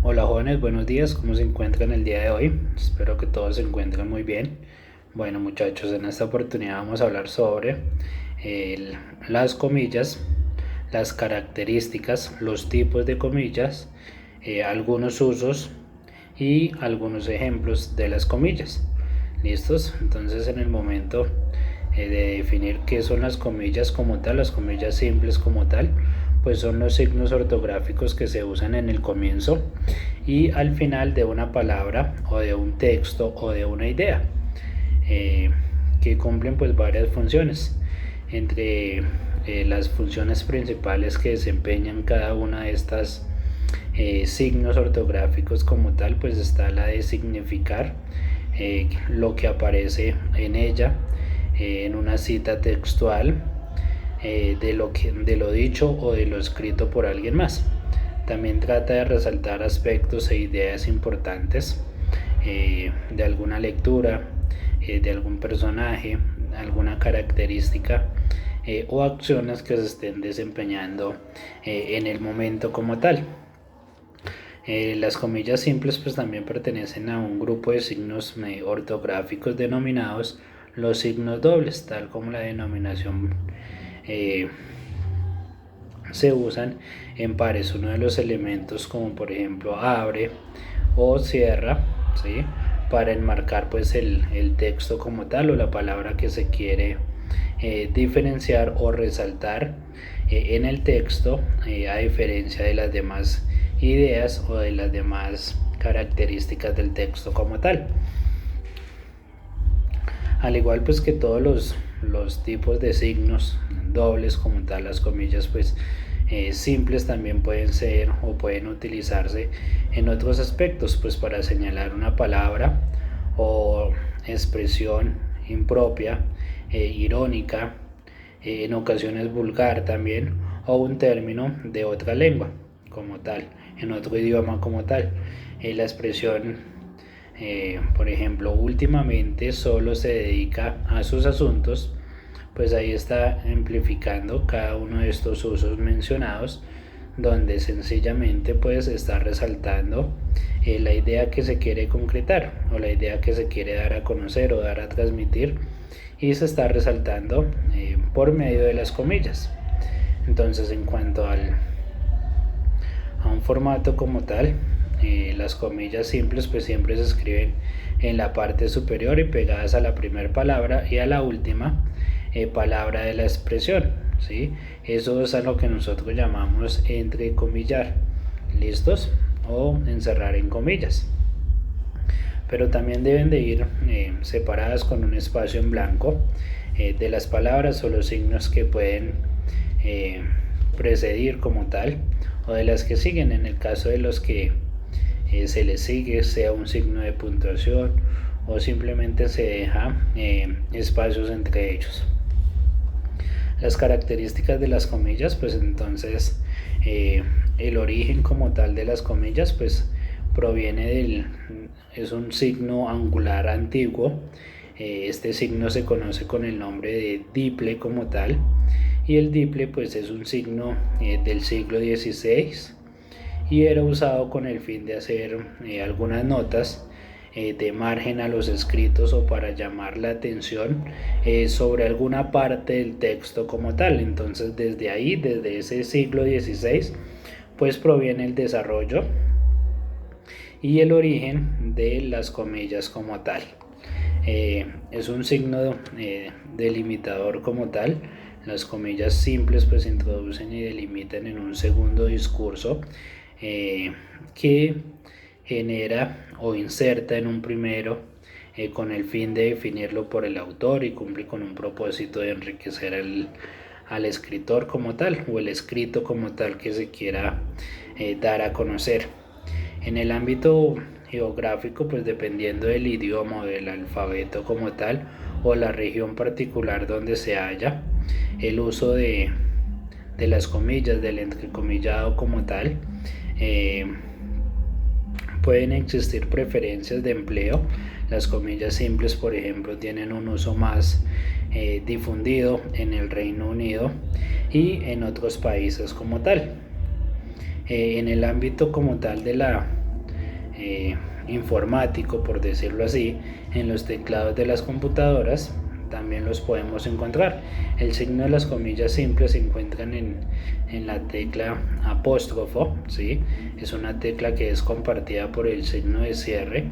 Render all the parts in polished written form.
Hola jóvenes, buenos días, ¿cómo se encuentran el día de hoy? Espero que todos se encuentren muy bien. Bueno muchachos, en esta oportunidad vamos a hablar sobre el- las comillas, las características, los tipos de comillas, algunos usos y algunos ejemplos de las comillas. ¿Listos? Entonces en el momento de definir qué son las comillas como tal, las comillas simples como tal, pues son los signos ortográficos que se usan en el comienzo y al final de una palabra o de un texto o de una idea, eh, que cumplen pues varias funciones. Entre las funciones principales que desempeñan cada una de estas signos ortográficos como tal, pues está la de significar lo que aparece en ella, en una cita textual, de lo dicho o de lo escrito por alguien más. También trata de resaltar aspectos e ideas importantes de alguna lectura, de algún personaje, alguna característica o acciones que se estén desempeñando en el momento como tal. Las comillas simples pues también pertenecen a un grupo de signos ortográficos denominados los signos dobles, tal como la denominación eh, se usan en pares. Uno de los elementos, como por ejemplo abre o cierra, ¿sí?, para enmarcar pues el texto como tal o la palabra que se quiere diferenciar o resaltar en el texto, a diferencia de las demás ideas o de las demás características del texto como tal. Al igual pues que todos los tipos de signos dobles como tal, las comillas pues simples también pueden ser o pueden utilizarse en otros aspectos, pues para señalar una palabra o expresión impropia, irónica, en ocasiones vulgar también, o un término de otra lengua como tal, en otro idioma como tal. La expresión, por ejemplo, últimamente solo se dedica a sus asuntos, pues ahí está amplificando cada uno de estos usos mencionados, donde sencillamente pues está resaltando la idea que se quiere concretar o la idea que se quiere dar a conocer o dar a transmitir, y se está resaltando por medio de las comillas. Entonces, en cuanto a un formato como tal, las comillas simples pues siempre se escriben en la parte superior y pegadas a la primera palabra y a la última palabra de la expresión, ¿sí? Eso es a lo que nosotros llamamos entrecomillar. ¿Listos? O encerrar en comillas. Pero también deben de ir separadas con un espacio en blanco de las palabras o los signos que pueden eh, precedir como tal, o de las que siguen, en el caso de los que se les sigue, sea un signo de puntuación o simplemente se deja espacios entre ellos. Las características de las comillas, pues entonces el origen como tal de las comillas pues proviene es un signo angular antiguo. Este signo se conoce con el nombre de diple como tal, y el diple pues es un signo del siglo XVI y era usado con el fin de hacer algunas notas de margen a los escritos o para llamar la atención sobre alguna parte del texto como tal. Entonces desde ahí, desde ese siglo XVI, pues proviene el desarrollo y el origen de las comillas como tal. Es un signo delimitador como tal. Las comillas simples pues se introducen y delimitan en un segundo discurso que genera o inserta en un primero con el fin de definirlo por el autor y cumple con un propósito de enriquecer al escritor como tal o el escrito como tal que se quiera dar a conocer. En el ámbito geográfico, pues dependiendo del idioma o del alfabeto como tal, o la región particular donde se halla, el uso de las comillas, del entrecomillado como tal, eh, pueden existir preferencias de empleo. Las comillas simples, por ejemplo, tienen un uso más difundido en el Reino Unido y en otros países como tal. En el ámbito como tal de la informático, por decirlo así, en los teclados de las computadoras también los podemos encontrar. El signo de las comillas simples se encuentran en la tecla apóstrofo, ¿sí? Es una tecla que es compartida por el signo de cierre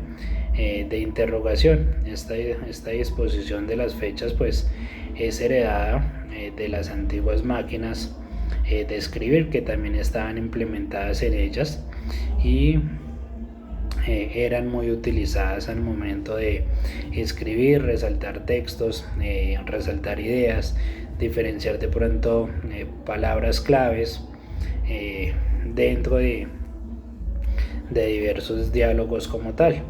de interrogación. Esta disposición de las fechas pues es heredada de las antiguas máquinas de escribir, que también estaban implementadas en ellas y eran muy utilizadas al momento de escribir, resaltar textos, resaltar ideas, diferenciar de pronto palabras claves dentro de diversos diálogos como tal.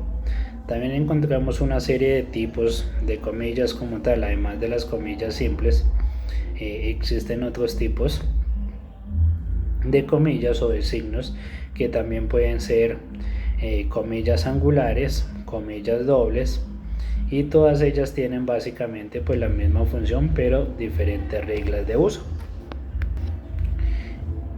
También encontramos una serie de tipos de comillas como tal, además de las comillas simples. Existen otros tipos de comillas o de signos que también pueden ser comillas angulares, comillas dobles, y todas ellas tienen básicamente pues la misma función pero diferentes reglas de uso.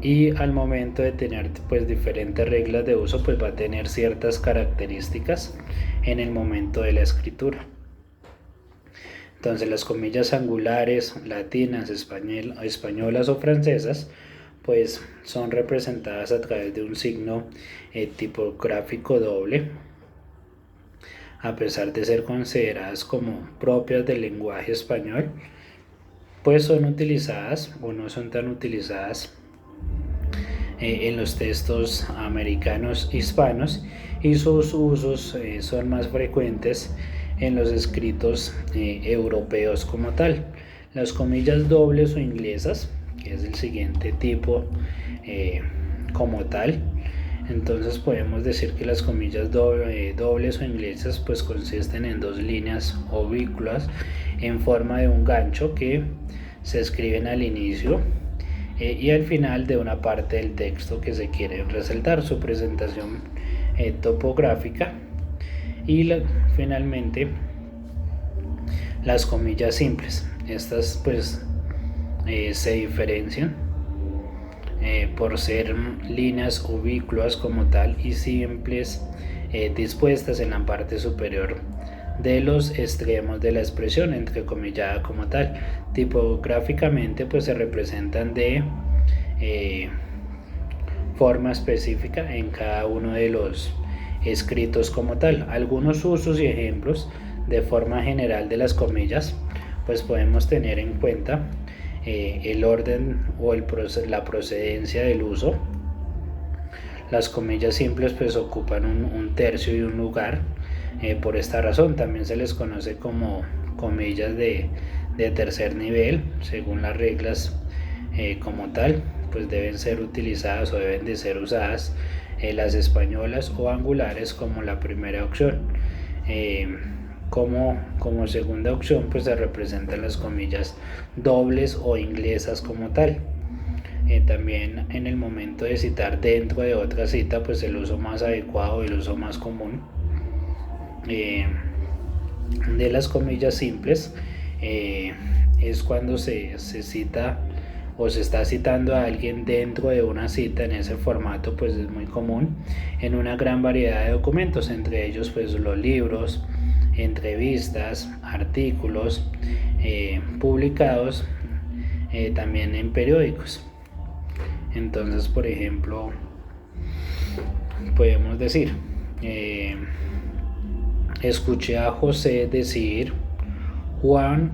Y al momento de tener pues diferentes reglas de uso pues va a tener ciertas características en el momento de la escritura. Entonces las comillas angulares, latinas, españolas o francesas pues son representadas a través de un signo tipográfico doble. A pesar de ser consideradas como propias del lenguaje español, pues son utilizadas o no son tan utilizadas en los textos americanos hispanos, y sus usos son más frecuentes en los escritos europeos como tal. Las comillas dobles o inglesas, que es el siguiente tipo como tal, entonces podemos decir que las comillas dobles o inglesas pues consisten en dos líneas oblicuas en forma de un gancho que se escriben al inicio y al final de una parte del texto que se quiere resaltar, su presentación topográfica. Y finalmente las comillas simples, estas pues se diferencian por ser líneas oblicuas como tal y simples, dispuestas en la parte superior de los extremos de la expresión entrecomillada como tal. Tipográficamente pues se representan de forma específica en cada uno de los escritos como tal. Algunos usos y ejemplos de forma general de las comillas pues podemos tener en cuenta el orden o la procedencia del uso. Las comillas simples pues ocupan un tercio y un lugar. Por esta razón también se les conoce como comillas de tercer nivel, según las reglas como tal pues deben ser utilizadas o deben de ser usadas las españolas o angulares como la primera opción. Como segunda opción pues se representan las comillas dobles o inglesas como tal. También en el momento de citar dentro de otra cita pues el uso más adecuado, el uso más común de las comillas simples es cuando se cita o se está citando a alguien dentro de una cita. En ese formato pues es muy común en una gran variedad de documentos, entre ellos pues los libros, entrevistas, artículos publicados también en periódicos. Entonces, por ejemplo, podemos decir escuché a José decir: Juan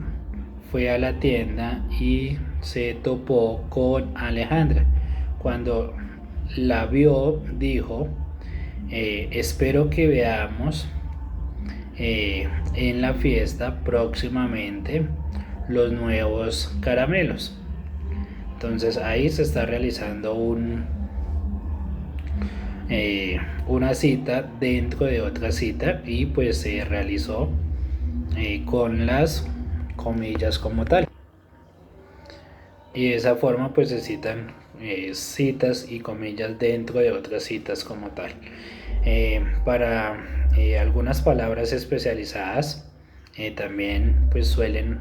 fue a la tienda y se topó con Alejandra. Cuando la vio dijo: espero que veamos en la fiesta próximamente los nuevos caramelos. Entonces ahí se está realizando una cita dentro de otra cita y pues se realizó con las comillas como tal. Y de esa forma pues se citan citas y comillas dentro de otras citas como tal. Para algunas palabras especializadas también pues suelen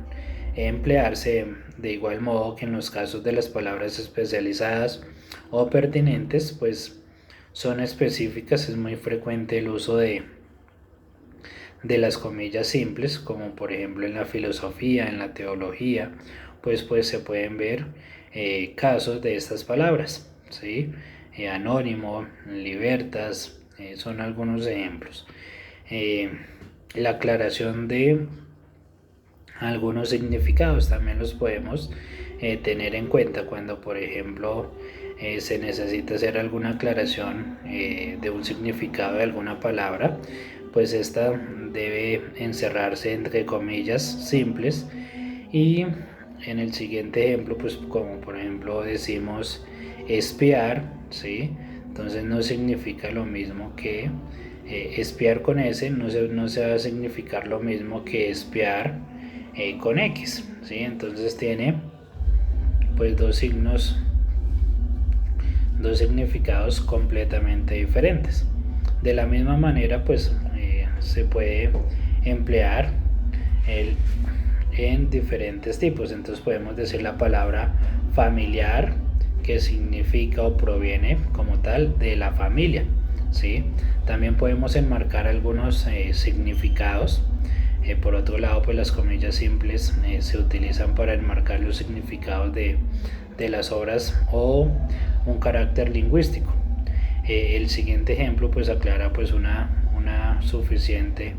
emplearse de igual modo que en los casos de las palabras especializadas o pertinentes, pues son específicas, es muy frecuente el uso de las comillas simples, como por ejemplo en la filosofía, en la teología, pues se pueden ver casos de estas palabras, ¿sí? Anónimo, libertas, son algunos ejemplos. La aclaración de algunos significados también los podemos tener en cuenta cuando, por ejemplo, se necesita hacer alguna aclaración de un significado de alguna palabra, pues esta debe encerrarse entre comillas simples. Y en el siguiente ejemplo, pues como por ejemplo decimos espiar, ¿sí? Entonces no significa lo mismo que espiar con S, no se va a significar lo mismo que espiar con X, ¿sí? Entonces tiene pues dos significados completamente diferentes. De la misma manera, pues se puede emplear en diferentes tipos. Entonces podemos decir la palabra familiar, que significa o proviene como tal de la familia, ¿sí? También podemos enmarcar algunos significados. Por otro lado, pues las comillas simples se utilizan para enmarcar los significados de las obras o un carácter lingüístico. El siguiente ejemplo pues aclara pues una suficiente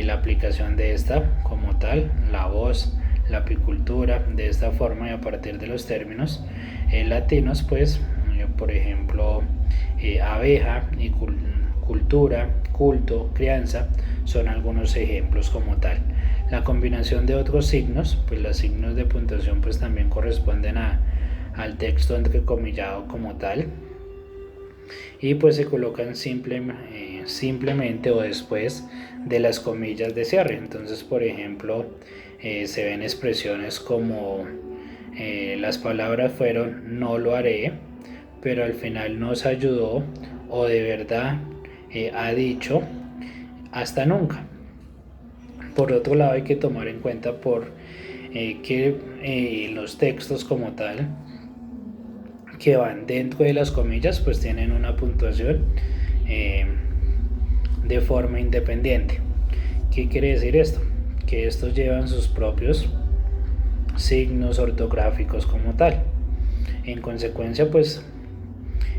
la aplicación de esta como tal, la voz, la apicultura, de esta forma y a partir de los términos latinos, pues por ejemplo abeja y cultura, culto, crianza son algunos ejemplos como tal. La combinación de otros signos, pues los signos de puntuación pues también corresponden al texto entrecomillado como tal, y pues se colocan simplemente o después de las comillas de cierre. Entonces, por ejemplo, se ven expresiones como las palabras fueron no lo haré, pero al final nos ayudó, o de verdad ha dicho hasta nunca. Por otro lado, hay que tomar en cuenta que los textos como tal que van dentro de las comillas pues tienen una puntuación de forma independiente. ¿Qué quiere decir esto? Que estos llevan sus propios signos ortográficos como tal. En consecuencia, pues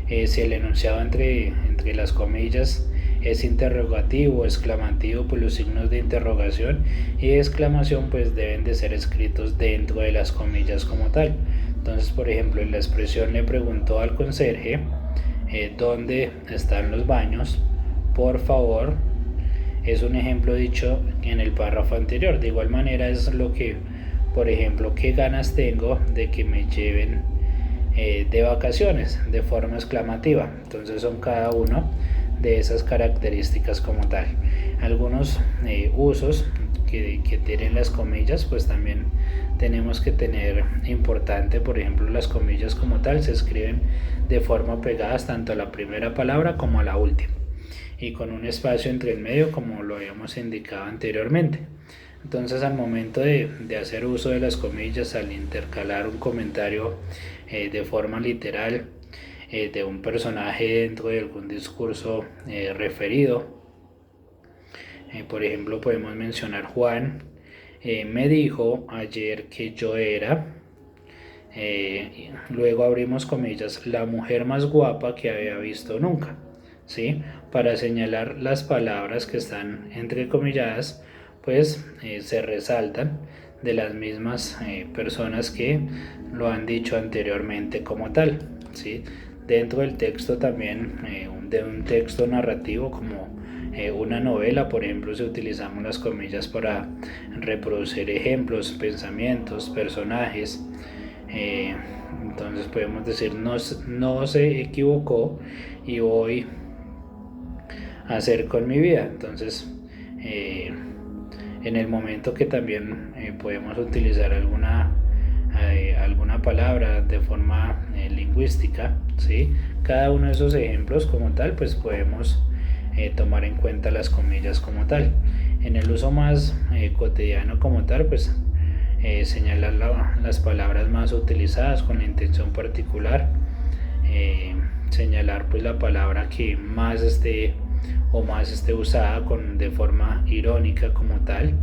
si el enunciado entre las comillas es interrogativo, exclamativo, pues los signos de interrogación y de exclamación pues deben de ser escritos dentro de las comillas como tal. Entonces, por ejemplo, en la expresión le preguntó al conserje dónde están los baños, por favor, es un ejemplo dicho en el párrafo anterior. De igual manera es lo que, por ejemplo, qué ganas tengo de que me lleven de vacaciones, de forma exclamativa. Entonces son cada uno de esas características como tal. Algunos usos que tienen las comillas pues también tenemos que tener importante. Por ejemplo, las comillas como tal se escriben de forma pegadas tanto a la primera palabra como a la última y con un espacio entre el medio, como lo habíamos indicado anteriormente. Entonces, al momento de hacer uso de las comillas, al intercalar un comentario de forma literal de un personaje dentro de algún discurso referido, por ejemplo, podemos mencionar Juan me dijo ayer que yo era, luego abrimos comillas, la mujer más guapa que había visto nunca, ¿sí? Para señalar las palabras que están entrecomilladas, pues se resaltan de las mismas personas que lo han dicho anteriormente como tal, ¿sí? Dentro del texto también, de un texto narrativo como una novela, por ejemplo, si utilizamos las comillas para reproducir ejemplos, pensamientos, personajes, entonces podemos decir no se equivocó y voy a hacer con mi vida. Entonces en el momento que también podemos utilizar alguna palabra de forma lingüística, ¿sí? Cada uno de esos ejemplos como tal pues podemos tomar en cuenta las comillas como tal. En el uso más cotidiano como tal pues señalar las palabras más utilizadas con la intención particular, señalar pues la palabra que más esté usada de forma irónica como tal,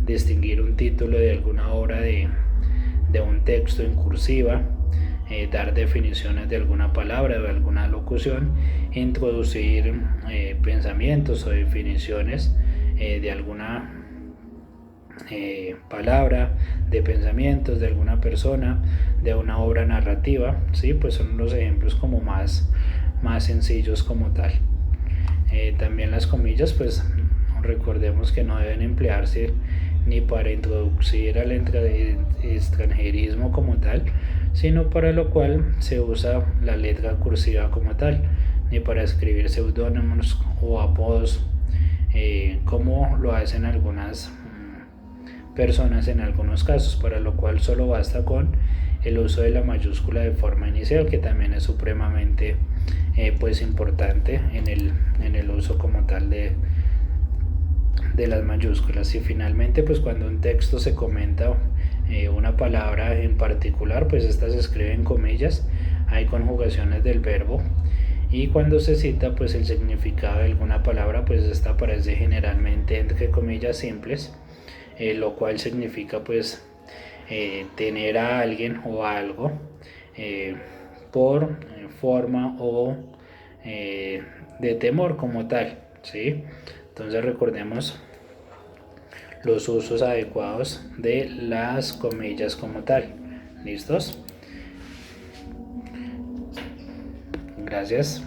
distinguir un título de alguna obra de un texto en cursiva, dar definiciones de alguna palabra o de alguna locución, introducir pensamientos o definiciones de alguna palabra, de pensamientos de alguna persona, de una obra narrativa, ¿sí? Pues son los ejemplos como más sencillos como tal. También las comillas, pues recordemos que no deben emplearse ni para introducir al extranjerismo como tal, sino para lo cual se usa la letra cursiva como tal, ni para escribir seudónimos o apodos, como lo hacen algunas personas en algunos casos, para lo cual solo basta con el uso de la mayúscula de forma inicial, que también es supremamente pues importante en el uso como tal de las mayúsculas. Y finalmente, pues cuando un texto se comenta una palabra en particular, pues esta se escribe en comillas, hay conjugaciones del verbo, y cuando se cita pues el significado de alguna palabra, pues esta aparece generalmente entre comillas simples, lo cual significa pues tener a alguien o algo por forma o de temor como tal, ¿sí? Entonces recordemos los usos adecuados de las comillas como tal. ¿Listos? Gracias.